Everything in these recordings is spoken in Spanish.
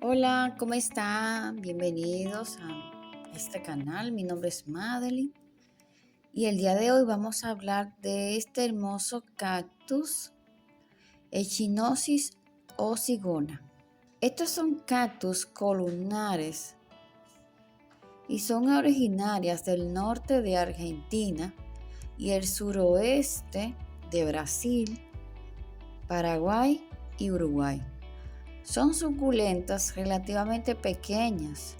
Hola, ¿cómo están? Bienvenidos a este canal. Mi nombre es Madeline y el día de hoy vamos a hablar de este hermoso cactus, Echinosis osigona. Estos son cactus columnares y son originarias del norte de Argentina y el suroeste de Brasil, Paraguay y Uruguay. Son suculentas relativamente pequeñas,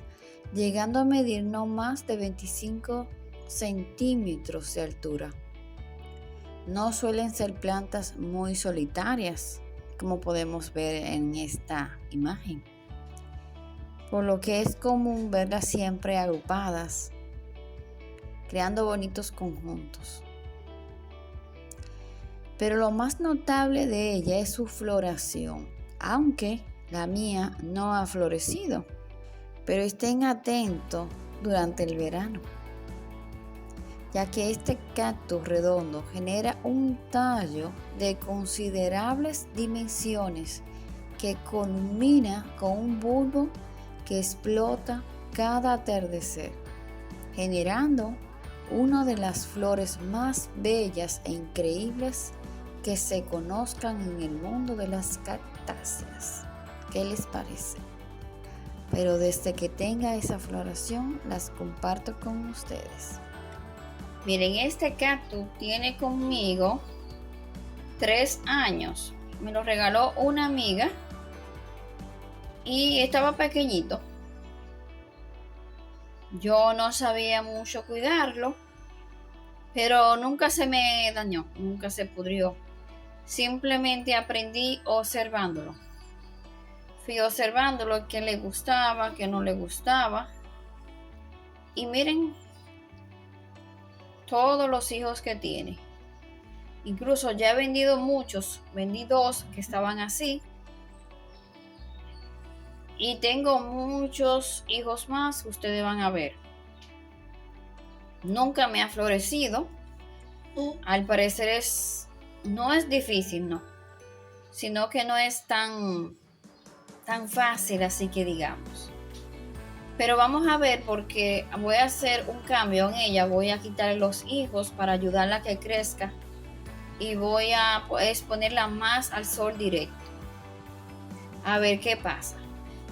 llegando a medir no más de 25 centímetros de altura. No suelen ser plantas muy solitarias, como podemos ver en esta imagen, por lo que es común verlas siempre agrupadas, creando bonitos conjuntos. Pero lo más notable de ella es su floración, aunque la mía no ha florecido. Pero estén atentos durante el verano, ya que este cactus redondo genera un tallo de considerables dimensiones que culmina con un bulbo que explota cada atardecer, generando una de las flores más bellas e increíbles que se conozcan en el mundo de las cactáceas. ¿Qué les parece? Pero desde que tenga esa floración las comparto con ustedes. Miren, este cactus tiene conmigo 3 años. Me lo regaló una amiga y estaba pequeñito. Yo no sabía mucho cuidarlo, pero nunca se me dañó, nunca se pudrió. Simplemente aprendí observándolo. Fui observándolo, qué le gustaba, qué no le gustaba. Y miren todos los hijos que tiene. Incluso ya he vendido muchos, vendí 2 que estaban así. Y tengo muchos hijos más que ustedes van a ver. Nunca me ha florecido. Al parecer no es difícil, no. Sino que no es tan fácil, así que digamos. Pero vamos a ver, porque voy a hacer un cambio en ella. Voy a quitar los hijos para ayudarla a que crezca. Y voy a exponerla más al sol directo. A ver qué pasa.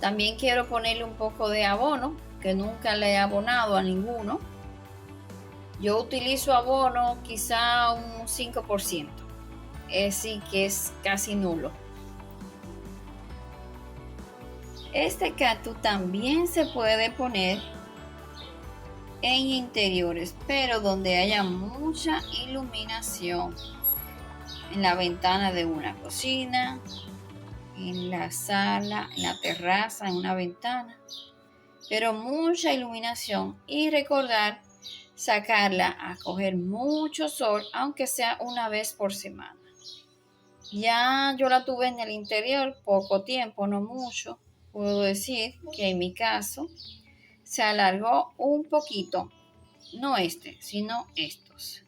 También quiero ponerle un poco de abono, que nunca le he abonado a ninguno. Yo utilizo abono quizá un 5%. Sí que es casi nulo. Este cactus también se puede poner en interiores, pero donde haya mucha iluminación. En la ventana de una cocina, en la sala, en la terraza, en una ventana. Pero mucha iluminación y recordar sacarla a coger mucho sol, aunque sea una vez por semana. Ya yo la tuve en el interior poco tiempo, no mucho. Puedo decir que en mi caso se alargó un poquito, no sino estos.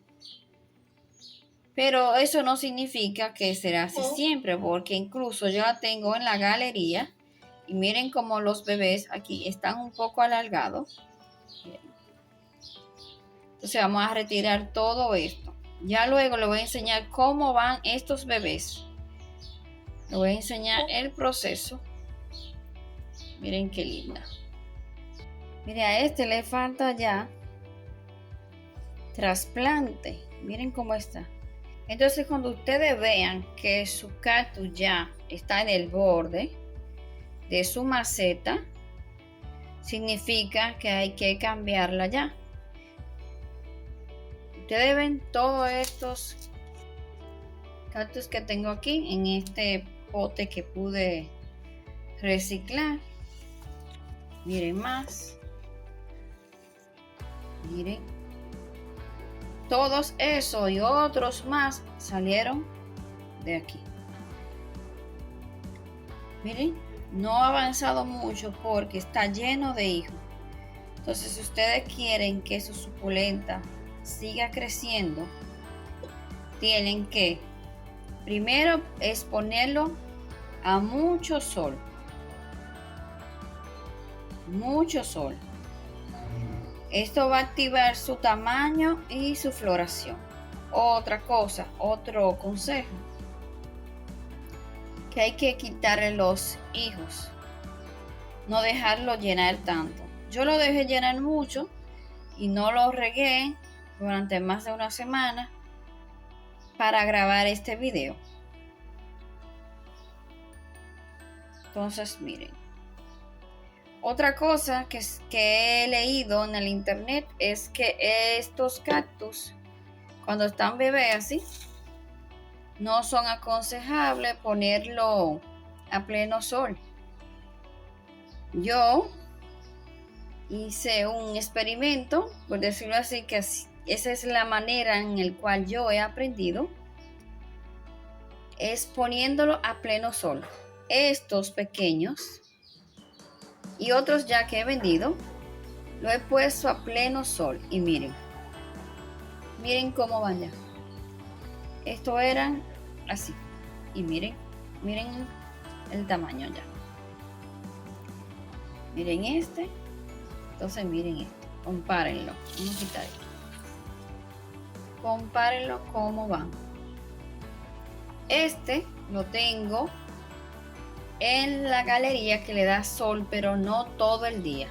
Pero eso no significa que será así siempre, porque incluso yo la tengo en la galería y miren cómo los bebés aquí están un poco alargados. Entonces vamos a retirar todo esto. Ya luego les voy a enseñar cómo van estos bebés. Les voy a enseñar el proceso. Miren qué linda. Miren, a este le falta ya trasplante. Miren cómo está. Entonces cuando ustedes vean que su cactus ya está en el borde de su maceta, significa que hay que cambiarla ya. Ustedes ven todos estos cactus que tengo aquí en este pote que pude reciclar. Miren más. Miren. Todos esos y otros más salieron de aquí. Miren, no ha avanzado mucho porque está lleno de hijos. Entonces, si ustedes quieren que su suculenta siga creciendo, tienen que primero exponerlo a mucho sol. mucho sol. Esto va a activar su tamaño y su floración. Otra cosa, otro consejo, que hay que quitarle los hijos, no dejarlo llenar tanto. Yo lo dejé llenar mucho y no lo regué durante más de una semana para grabar este video. Entonces, miren. Otra cosa que he leído en el internet es que estos cactus, cuando están bebés así, no son aconsejables ponerlo a pleno sol. Yo hice un experimento, por decirlo así, que esa es la manera en la cual yo he aprendido, es poniéndolo a pleno sol. Estos pequeños y otros ya que he vendido, lo he puesto a pleno sol y miren cómo van ya. Esto eran así y miren el tamaño ya. Miren este, entonces miren esto, compárenlo. Vamos a quitar esto. Compárenlo cómo van. Este lo tengo en la galería que le da sol, pero no todo el día.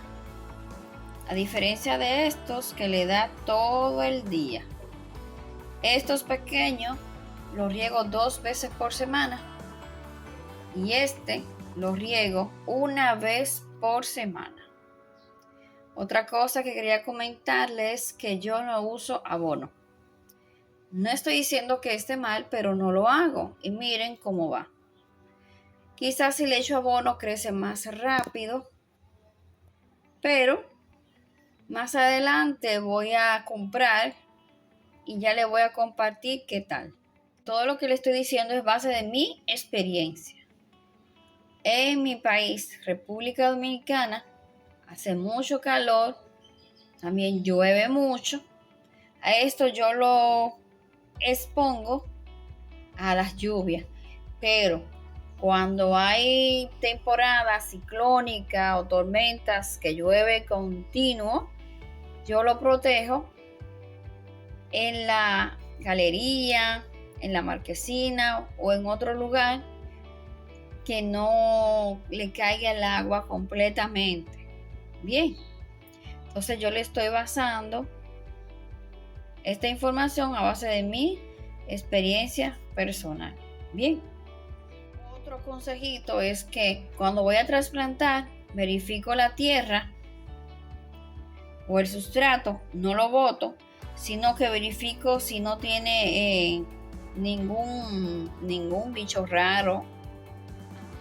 A diferencia de estos que le da todo el día. Estos pequeños los riego 2 veces por semana. Y este lo riego una vez por semana. Otra cosa que quería comentarles es que yo no uso abono. No estoy diciendo que esté mal, pero no lo hago. Y miren cómo va. Quizás si le echo abono crece más rápido. Pero más adelante voy a comprar y ya le voy a compartir qué tal. Todo lo que le estoy diciendo es base de mi experiencia. En mi país, República Dominicana, hace mucho calor, también llueve mucho. A esto yo lo expongo a las lluvias, pero cuando hay temporadas ciclónicas o tormentas que llueve continuo, yo lo protejo en la galería, en la marquesina o en otro lugar que no le caiga el agua completamente. Bien, entonces yo le estoy basando esta información a base de mi experiencia personal. Bien. Otro consejito es que cuando voy a trasplantar, verifico la tierra o el sustrato, no lo boto, sino que verifico si no tiene ningún bicho raro,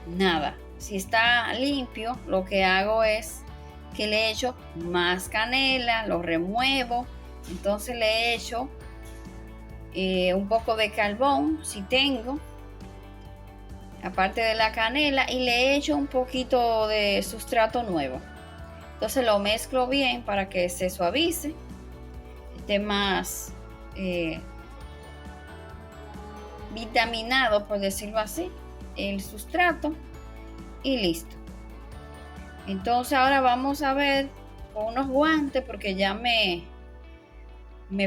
nada. Si está limpio, lo que hago es que le echo más canela, lo remuevo, entonces le echo un poco de carbón, si tengo, aparte de la canela, y le echo un poquito de sustrato nuevo. Entonces lo mezclo bien para que se suavice, esté más vitaminado, por decirlo así, el sustrato, y listo. Entonces ahora vamos a ver con unos guantes, porque ya me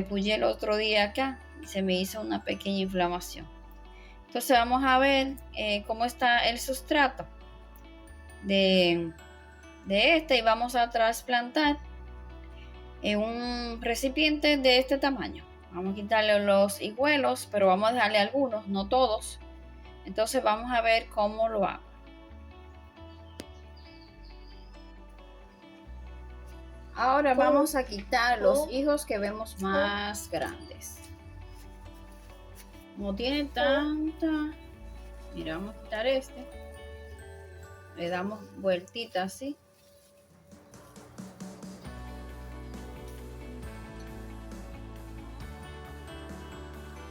puyé el otro día acá y se me hizo una pequeña inflamación. Entonces vamos a ver cómo está el sustrato de este, y vamos a trasplantar en un recipiente de este tamaño. Vamos a quitarle los hijuelos, pero vamos a dejarle algunos, no todos. Entonces vamos a ver cómo lo hago. Ahora vamos a quitar los hijos que vemos más grandes. No tiene tanta. Mira, vamos a quitar este. Le damos vueltita así.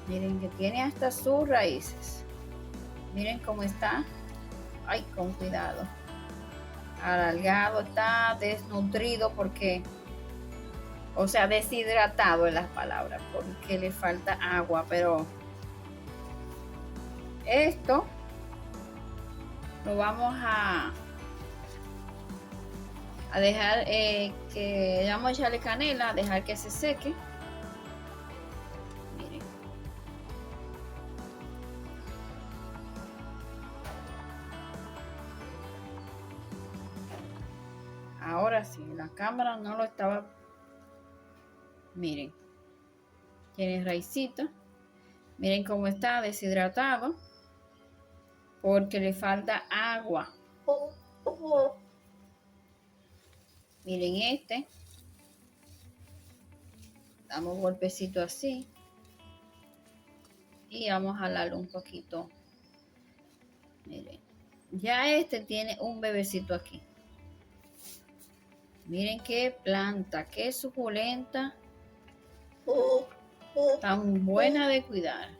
Miren que tiene hasta sus raíces. Miren cómo está. Ay, con cuidado. Alargado, está desnutrido porque, o sea, deshidratado en las palabras, porque le falta agua, pero esto lo vamos a a dejar que vamos a echarle canela, a dejar que se seque. Miren. Ahora sí, la cámara no lo estaba. Miren, tiene raicita. Miren cómo está deshidratado porque le falta agua. Miren este. Damos un golpecito así. Y vamos a jalarlo un poquito. Miren. Ya este tiene un bebecito aquí. Miren qué planta, qué suculenta. Tan buena de cuidar.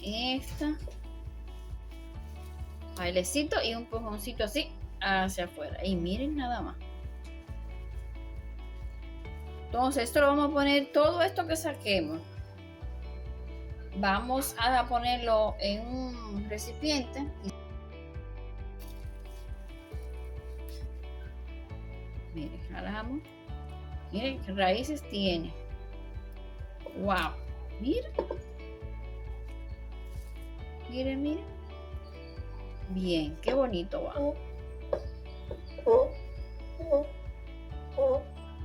Esta. Bailecito y un empujoncito así hacia afuera. Y miren nada más. Entonces esto lo vamos a poner, todo esto que saquemos. Vamos a ponerlo en un recipiente. Miren, jalamos. Miren qué raíces tiene. Wow. Miren. Miren, miren. Bien, qué bonito va.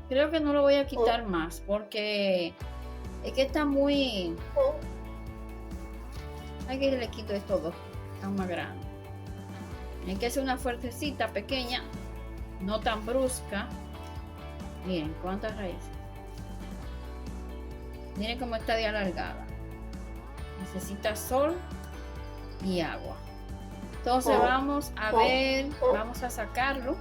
Creo que no lo voy a quitar más porque es que está muy... Hay que le quito estos dos, están más grandes. Hay que hacer una fuertecita pequeña, no tan brusca. Miren cuántas raíces. Miren cómo está de alargada. Necesita sol y agua. Entonces vamos a ver, vamos a sacarlo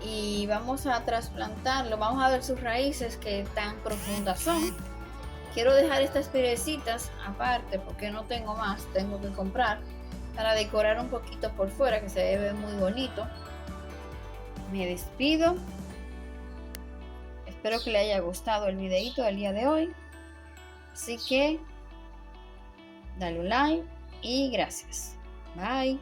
y vamos a trasplantarlo. Vamos a ver sus raíces que tan profundas son. Quiero dejar estas piedrecitas aparte porque no tengo más, tengo que comprar para decorar un poquito por fuera que se ve muy bonito. Me despido. Espero que le haya gustado el videito del día de hoy. Así que dale un like y gracias. Bye.